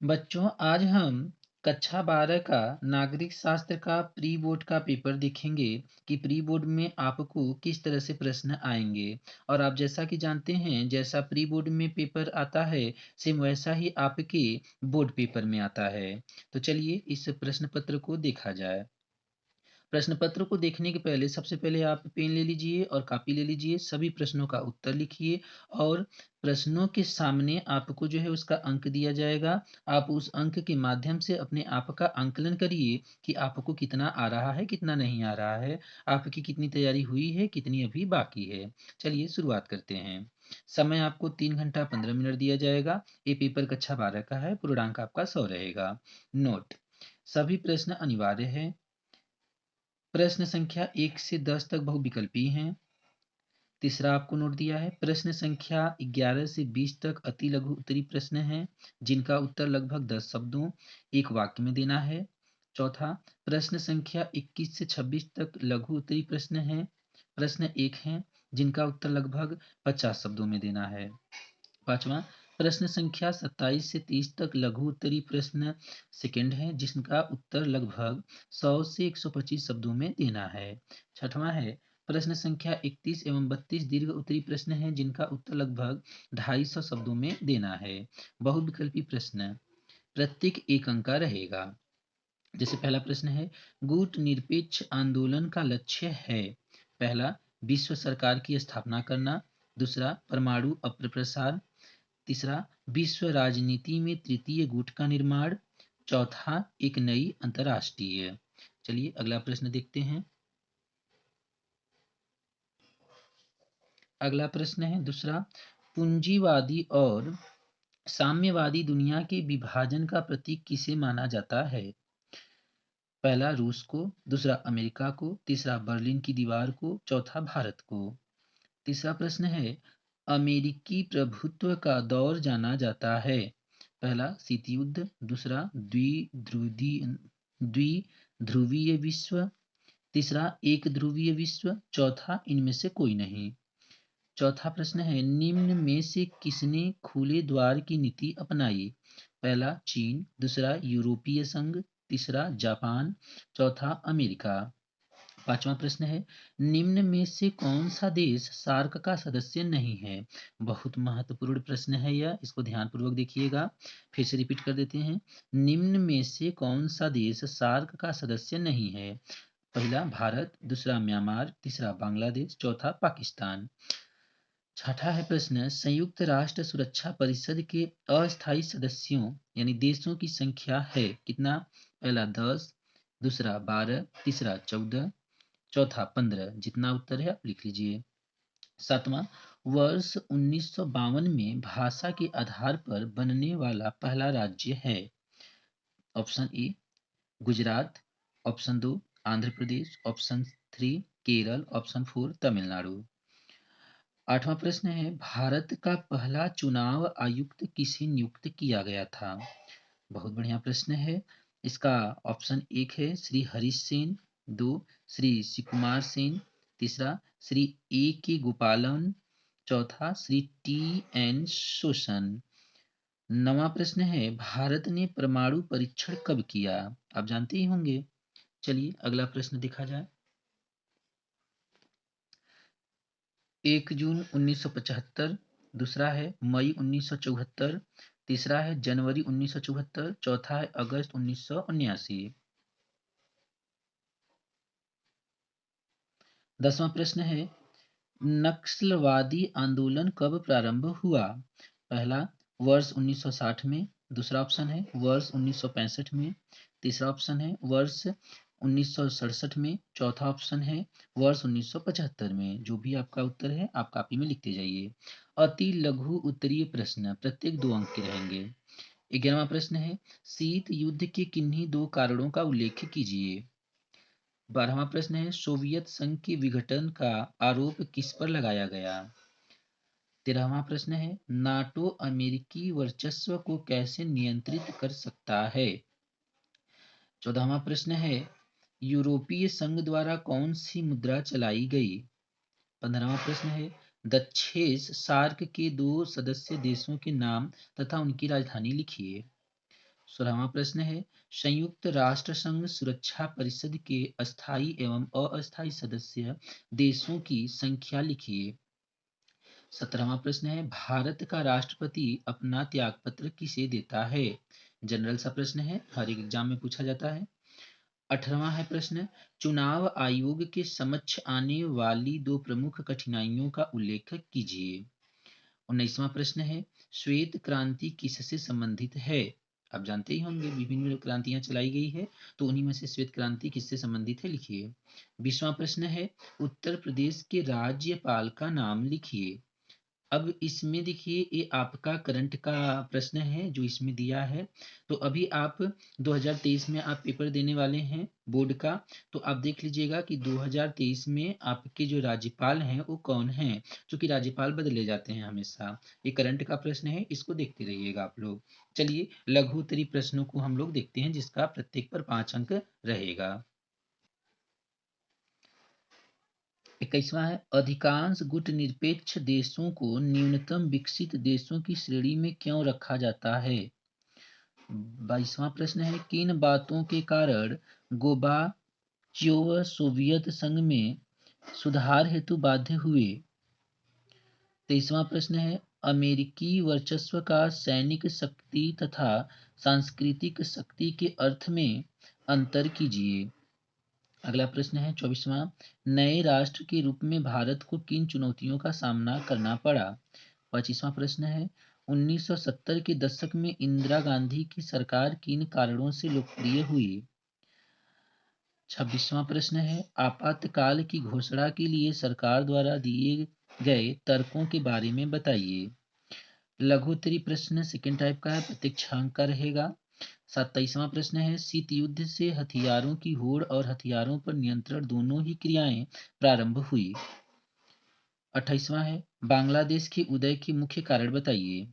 बच्चों, आज हम कक्षा 12 का नागरिक शास्त्र का प्री बोर्ड का पेपर देखेंगे कि प्री बोर्ड में आपको किस तरह से प्रश्न आएंगे। और आप जैसा कि जानते हैं, जैसा प्री बोर्ड में पेपर आता है सेम वैसा ही आपके बोर्ड पेपर में आता है। तो चलिए इस प्रश्न पत्र को देखा जाए। प्रश्न पत्र को देखने के पहले सबसे पहले आप पेन ले लीजिए और कॉपी ले लीजिए, सभी प्रश्नों का उत्तर लिखिए और प्रश्नों के सामने आपको जो है उसका अंक दिया जाएगा। आप उस अंक के माध्यम से अपने आप का आंकलन करिए कि आपको कितना आ रहा है, कितना नहीं आ रहा है, आपकी कितनी तैयारी हुई है, कितनी अभी बाकी है। चलिए शुरुआत करते हैं। समय आपको 3 घंटा 15 मिनट दिया जाएगा। ये पेपर कक्षा 12 का है, पूर्णांक आपका 100 रहेगा। नोट: सभी प्रश्न अनिवार्य है। प्रश्न संख्या 1 से 10 तक बहुविकल्पी हैं। तीसरा आपको नोट दिया है, प्रश्न संख्या 11 से 20 तक अति लघु उत्तरीय प्रश्न हैं, जिनका उत्तर लगभग 10 शब्दों 1 वाक्य में देना है। चौथा, प्रश्न संख्या 21 से 26 तक लघु उत्तरीय प्रश्न हैं, प्रश्न 1 हैं, जिनका उत्तर लगभग 50 शब्दों में देना है। पांचवा, प्रश्न संख्या 27 से 30 तक लघु उत्तरीय प्रश्न सेकंड है, जिसका उत्तर लगभग 100 से 125 शब्दों में देना है। छठवां है, प्रश्न संख्या 31 एवं 32 दीर्घ उत्तरीय प्रश्न है, जिनका उत्तर लगभग 250 शब्दों में देना है। बहुविकल्पी प्रश्न प्रत्येक 1 अंक का रहेगा। जैसे पहला प्रश्न है, गुट निरपेक्ष आंदोलन का लक्ष्य है। पहला, विश्व सरकार की स्थापना करना। दूसरा, परमाणु अप्रसार। तीसरा, विश्व राजनीति में तृतीय गुट का निर्माण। चौथा, एक नई अंतरराष्ट्रीय। चलिए अगला प्रश्न देखते हैं। अगला प्रश्न है दूसरा, पूंजीवादी और साम्यवादी दुनिया के विभाजन का प्रतीक किसे माना जाता है। पहला, रूस को। दूसरा, अमेरिका को। तीसरा, बर्लिन की दीवार को। चौथा, भारत को। तीसरा प्रश्न है, अमेरिकी प्रभुत्व का दौर जाना जाता है। पहला, शीत युद्ध। दूसरा, द्विध्रुवीय विश्व। तीसरा, एक ध्रुवीय विश्व। चौथा, इनमें से कोई नहीं। चौथा प्रश्न है, निम्न में से किसने खुले द्वार की नीति अपनाई। पहला, चीन। दूसरा, यूरोपीय संघ। तीसरा, जापान। चौथा, अमेरिका। पांचवा प्रश्न है, निम्न में से कौन सा देश सार्क का सदस्य नहीं है। बहुत महत्वपूर्ण प्रश्न है यह, इसको ध्यानपूर्वक देखिएगा। फिर से रिपीट कर देते हैं, निम्न में से कौन सा देश सार्क का सदस्य नहीं है। पहला, भारत। दूसरा, म्यांमार। तीसरा, बांग्लादेश। चौथा, पाकिस्तान। छठा है प्रश्न, संयुक्त राष्ट्र सुरक्षा परिषद के अस्थायी सदस्यों यानी देशों की संख्या है कितना। पहला, 10। दूसरा, 12। तीसरा, 14। चौथा, 15। जितना उत्तर है आप लिख लीजिए। सातवां, वर्ष 1952 में भाषा के आधार पर बनने वाला पहला राज्य है। Option A Gujarat. Option 2 Andhra Pradesh. Option 3 Kerala. Option 4 Tamil Nadu. आठवां प्रश्न है, भारत का पहला चुनाव आयुक्त किसे नियुक्त किया गया था। बहुत बढ़िया प्रश्न है। इसका ऑप्शन 1 है श्री हरीश सेन। 2 श्री शिवकुमार सेन। तीसरा, श्री ए के गोपालन। चौथा, श्री टी एन शोषण। नवा प्रश्न है, भारत ने परमाणु परीक्षण कब किया। आप जानते ही होंगे। चलिए अगला प्रश्न देखा जाए। 1 जून 1975। दूसरा है मई 1974। तीसरा है जनवरी 1974। चौथा है अगस्त 1979। 10वां प्रश्न है, नक्सलवादी आंदोलन कब प्रारंभ हुआ। पहला, वर्ष 1960 में। दूसरा ऑप्शन है वर्ष 1965 में। तीसरा ऑप्शन है वर्ष 1967 में। चौथा ऑप्शन है वर्ष 1975 में। जो भी आपका उत्तर है आप कॉपी में लिखते जाइए। अति लघु उत्तरीय प्रश्न प्रत्येक 2 अंक के रहेंगे। 11वां प्रश्न है, शीत युद्ध के किन्हीं 2 कारणों का उल्लेख कीजिए। 12वां प्रश्न है, सोवियत संघ के विघटन का आरोप किस पर लगाया गया। 13वां प्रश्न है, नाटो अमेरिकी वर्चस्व को कैसे नियंत्रित कर सकता है। 14वां प्रश्न है, यूरोपीय संघ द्वारा कौन सी मुद्रा चलाई गई। 15वां प्रश्न है, दक्षेस सार्क के 2 सदस्य देशों के नाम तथा उनकी राजधानी लिखिए। 16वां प्रश्न है, संयुक्त राष्ट्र संघ सुरक्षा परिषद के अस्थायी एवं अस्थायी सदस्य देशों की संख्या लिखिए। 17वां प्रश्न है, भारत का राष्ट्रपति अपना त्यागपत्र किसे देता है? जनरल सा प्रश्न है, हर एक एग्जाम में पूछा जाता है। 18वां है प्रश्न, चुनाव आयोग के समक्ष आने वाली दो प्रमुख कठिनाइयों का उल्लेख कीजिए। 19वां प्रश्न है, श्वेत क्रांति किससे संबंधित है? आप जानते ही होंगे विभिन्न क्रांतियां चलाई गई है, तो उन्हीं में से श्वेत क्रांति किससे संबंधित है लिखिए। 20वां प्रश्न है, उत्तर प्रदेश के राज्यपाल का नाम लिखिए। अब इसमें देखिए ये आपका करंट का प्रश्न है जो इसमें दिया है। तो अभी आप 2023 में आप पेपर देने वाले हैं बोर्ड का, तो आप देख लीजिएगा कि 2023 में आपके जो राज्यपाल हैं वो कौन हैं, क्योंकि राज्यपाल बदले जाते हैं हमेशा। ये करंट का प्रश्न है, इसको देखते रहिएगा आप लोग। चलिए लघु उत्तरीय प्रश्नों को हम लोग देखते हैं जिसका प्रत्येक पर 5 अंक रहेगा। 21वां है, अधिकांश गुटनिरपेक्ष देशों को न्यूनतम विकसित देशों की श्रेणी में क्यों रखा जाता है? 22वां प्रश्न है, किन बातों के कारण गोबाचोव सोवियत संघ में सुधार हेतु बाध्य हुए? 23वां प्रश्न है, अमेरिकी वर्चस्व का सैनिक शक्ति तथा सांस्कृतिक शक्ति के अर्थ में अंतर कीजिए। अगला प्रश्न है 24वां, नए राष्ट्र के रूप में भारत को किन चुनौतियों का सामना करना पड़ा? 25वां प्रश्न है, 1970 के दशक में इंदिरा गांधी की सरकार किन कारणों से लोकप्रिय हुई? 26वां प्रश्न है, आपातकाल की घोषणा के लिए सरकार द्वारा दिए गए तर्कों के बारे में बताइए। लघु उत्तरीय प्रश्न सेकंड टाइप का है, प्रत्येक 6 अंक का रहेगा। 27वां प्रश्न है, शीत युद्ध से हथियारों की होड़ और हथियारों पर नियंत्रण दोनों ही क्रियाएं प्रारंभ हुई। 28वां है, बांग्लादेश के उदय के मुख्य कारण बताइए।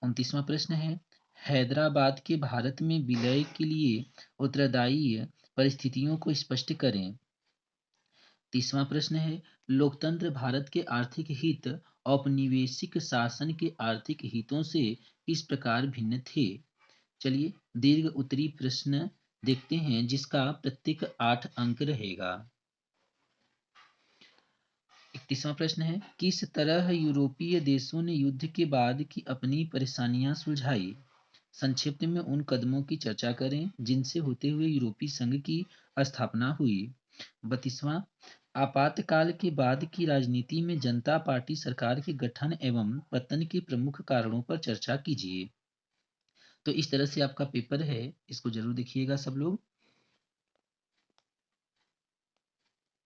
29वां प्रश्न है, हैदराबाद के भारत में विलय के लिए उत्तरदायी परिस्थितियों को स्पष्ट करें। 30वां प्रश्न है, लोकतंत्र भारत के आर्थिक हित औपनिवेशिक शासन के आर्थिक हितों से किस प्रकार भिन्न थे? चलिए दीर्घ उत्तरीय प्रश्न देखते हैं जिसका प्रत्येक 8 अंक रहेगा। 31वां प्रश्न है, किस तरह यूरोपीय देशों ने युद्ध के बाद की अपनी परेशानियां सुलझाई? संक्षिप्त में उन कदमों की चर्चा करें जिनसे होते हुए यूरोपीय संघ की स्थापना हुई। 32वां, आपातकाल के बाद की राजनीति में जनता पार्टी सरकार के गठन एवं पतन के प्रमुख कारणों पर चर्चा कीजिए। तो इस तरह से आपका पेपर है, इसको जरूर देखिएगा सब लोग।